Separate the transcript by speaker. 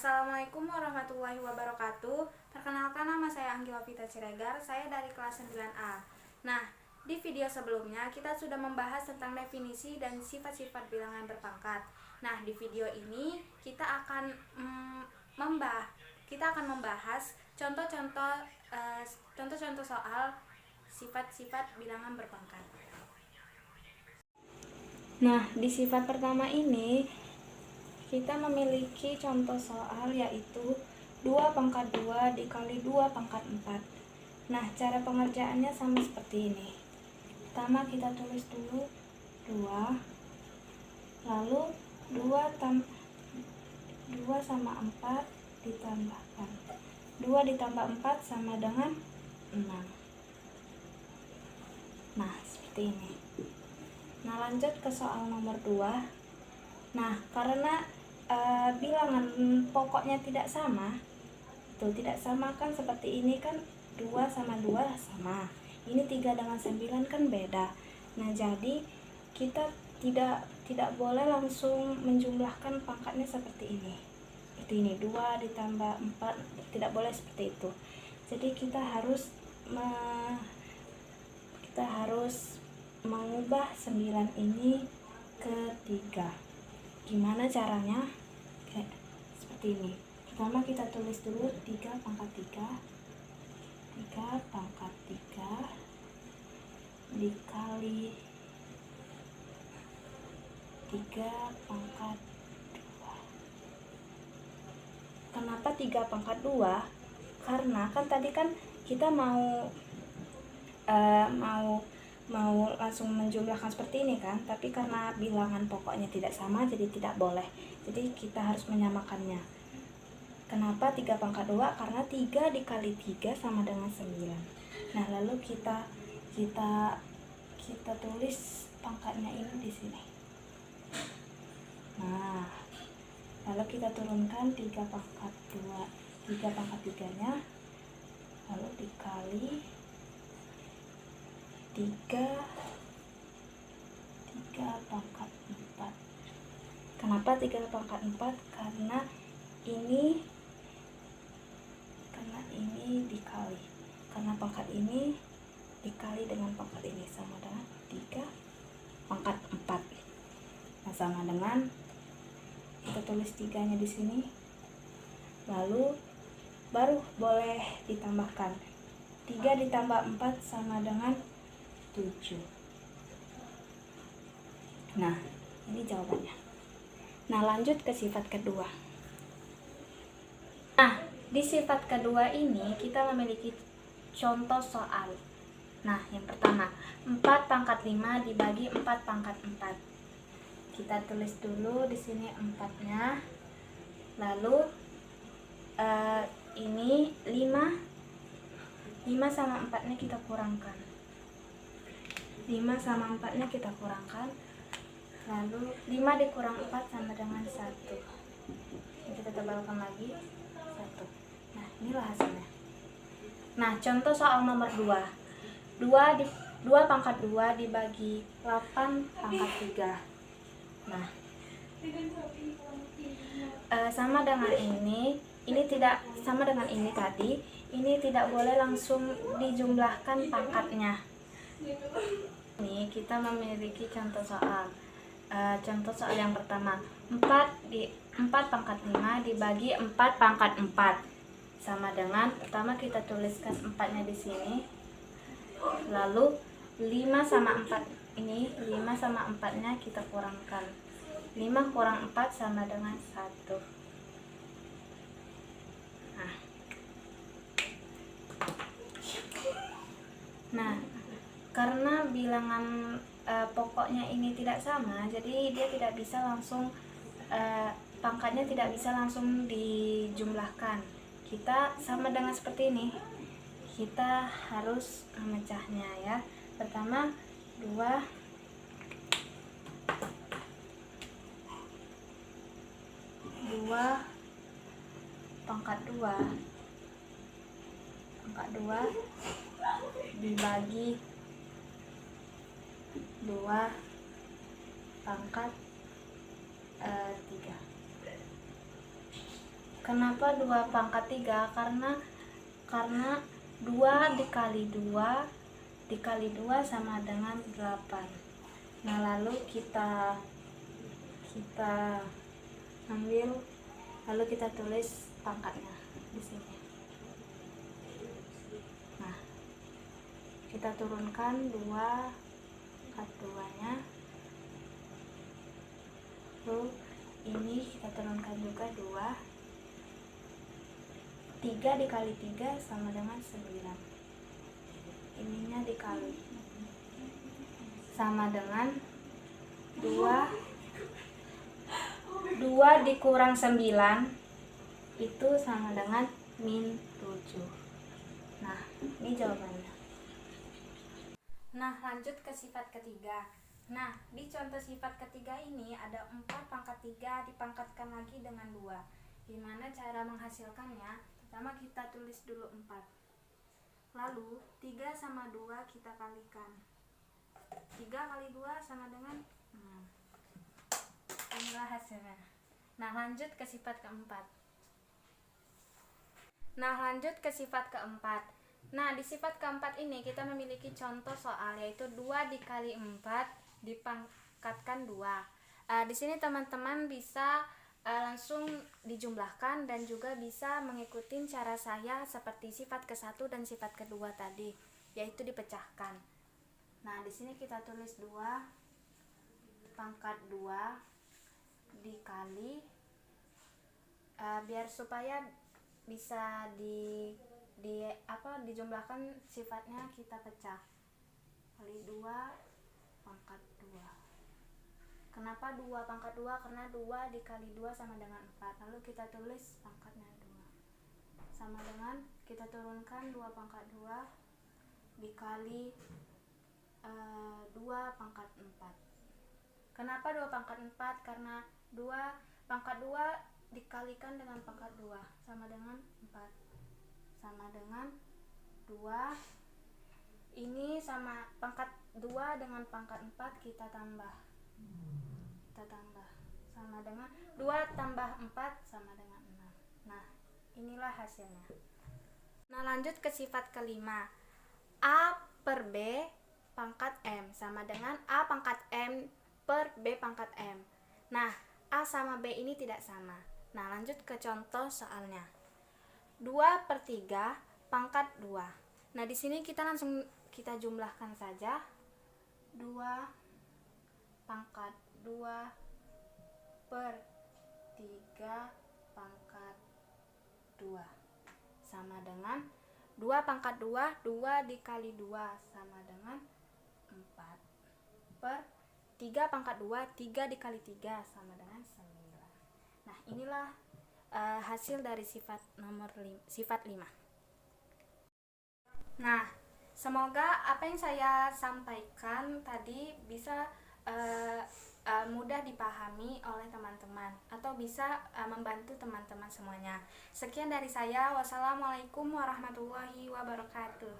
Speaker 1: Assalamualaikum warahmatullahi wabarakatuh. Perkenalkan, nama saya Anggila Vita Ciregar. Saya dari kelas 9A. Nah, di video sebelumnya kita sudah membahas tentang definisi dan sifat-sifat bilangan berpangkat. Nah, di video ini kita akan membahas contoh-contoh soal sifat-sifat bilangan berpangkat. Nah, di sifat pertama ini kita memiliki contoh soal yaitu 2 pangkat 2 dikali 2 pangkat 4. Nah, cara pengerjaannya sama seperti ini. Pertama kita tulis dulu 2, lalu 2 sama 4 ditambahkan 2 ditambah 4 sama dengan 6. Nah, seperti ini. Nah, lanjut ke soal nomor 2. Nah, karena bilangan pokoknya tidak sama, kan seperti ini kan 2 sama 2 sama. Ini 3 dengan 9 kan beda. Nah, jadi kita tidak boleh langsung menjumlahkan pangkatnya seperti ini. Seperti ini, 2 ditambah 4, tidak boleh seperti itu. Jadi kita harus mengubah 9 ini ke 3. Gimana caranya? Kayak seperti ini. Pertama kita tulis dulu 3 pangkat 3 dikali 3 pangkat 2. Kenapa 3 pangkat 2? Karena kan tadi kan kita mau langsung menjumlahkan seperti ini kan, tapi karena bilangan pokoknya tidak sama jadi tidak boleh. Jadi kita harus menyamakannya. Kenapa 3 pangkat 2? Karena 3 dikali 3 sama dengan 9. Nah, lalu kita tulis pangkatnya ini di sini. Nah, lalu kita turunkan 3 pangkat 3-nya, lalu dikali 3 pangkat 4. Kenapa 3 pangkat 4? Karena ini dikali. Karena pangkat ini dikali dengan pangkat ini sama dengan 3 pangkat 4. Nah, sama dengan kita tulis 3-nya di sini. Lalu baru boleh ditambahkan. 3 ditambah 4 sama dengan 7. Nah, ini jawabannya. Nah, lanjut ke sifat kedua. Nah, di sifat kedua ini kita memiliki contoh soal. Nah, yang pertama, 4 pangkat 5 dibagi 4 pangkat 4. Kita tulis dulu di sini 4-nya. Lalu ini 5 sama 4-nya kita kurangkan. 5 sama 4-nya kita kurangkan. Lalu 5 dikurang 4 sama dengan 1. Kita tebalkan lagi 1. Nah, inilah hasilnya. Nah, contoh soal nomor 2. 2 pangkat 2 dibagi 8 pangkat 3. Nah, sama dengan ini tidak sama dengan ini tadi. Ini tidak boleh langsung dijumlahkan pangkatnya. Ini kita memiliki contoh soal. Contoh soal yang pertama, 4 pangkat 5 dibagi 4 pangkat 4. Sama dengan, pertama kita tuliskan 4-nya di sini. Lalu 5 sama 4-nya kita kurangkan. 5 kurang 4 sama dengan 1. Nah, karena bilangan pokoknya ini tidak sama, jadi dia tidak bisa langsung pangkatnya tidak bisa langsung dijumlahkan. Kita sama dengan seperti ini. Kita harus memecahnya ya. Pertama 2 pangkat 2 dibagi 2 pangkat 3. Kenapa 2 pangkat 3? Karena 2 dikali 2 sama dengan 8. Nah, lalu kita ambil, lalu kita tulis pangkatnya di sini. Nah, kita turunkan 2 pangkat 2-nya. Lalu ini kita turunkan juga 2. 3 dikali 3 sama dengan 9. Ininya dikali sama dengan 2 dikurang 9 itu sama dengan -7. Nah, ini jawabannya. Nah, lanjut ke sifat ketiga. Nah, di contoh sifat ketiga ini ada 4 pangkat 3 dipangkatkan lagi dengan 2. Gimana cara menghasilkannya? Pertama kita tulis dulu 4. Lalu 3 sama 2 kita kalikan. 3 kali 2 sama dengan 6. Inilah hasilnya. Nah, lanjut ke sifat keempat. Nah, di sifat keempat ini kita memiliki contoh soal, yaitu 2 dikali 4 dipangkatkan 2. Di sini teman-teman bisa langsung dijumlahkan dan juga bisa mengikuti cara saya seperti sifat ke-1 dan sifat kedua tadi, yaitu dipecahkan. Nah, di sini kita tulis 2 pangkat 2 dikali, biar supaya bisa dijumlahkan sifatnya, kita pecah kali 2 pangkat 2. Kenapa 2 pangkat 2? Karena 2 dikali 2 sama dengan 4. Lalu kita tulis pangkatnya 2 sama dengan, kita turunkan 2 pangkat 2 dikali 2 pangkat 4. Kenapa 2 pangkat 4? Karena 2 pangkat 2 dikalikan dengan pangkat 2 sama dengan 4. Sama dengan 2. Ini sama pangkat 2 dengan pangkat 4 kita tambah. Sama dengan 2 tambah 4 sama dengan 6. Nah, inilah hasilnya. Nah, lanjut ke sifat kelima. A per B pangkat M sama dengan A pangkat M per B pangkat M. Nah, A sama B ini tidak sama. Nah, lanjut ke contoh soalnya. 2 per 3 pangkat 2. Nah, di sini kita langsung kita jumlahkan saja. 2 pangkat 2 per 3 pangkat 2 sama dengan 2 pangkat 2, 2 dikali 2 sama dengan 4 per 3 pangkat 2, 3 dikali 3 sama dengan 9. Nah, inilah hasil dari sifat 5. Nah, semoga apa yang saya sampaikan tadi bisa mudah dipahami oleh teman-teman atau bisa membantu teman-teman semuanya. Sekian dari saya. Wassalamualaikum warahmatullahi wabarakatuh.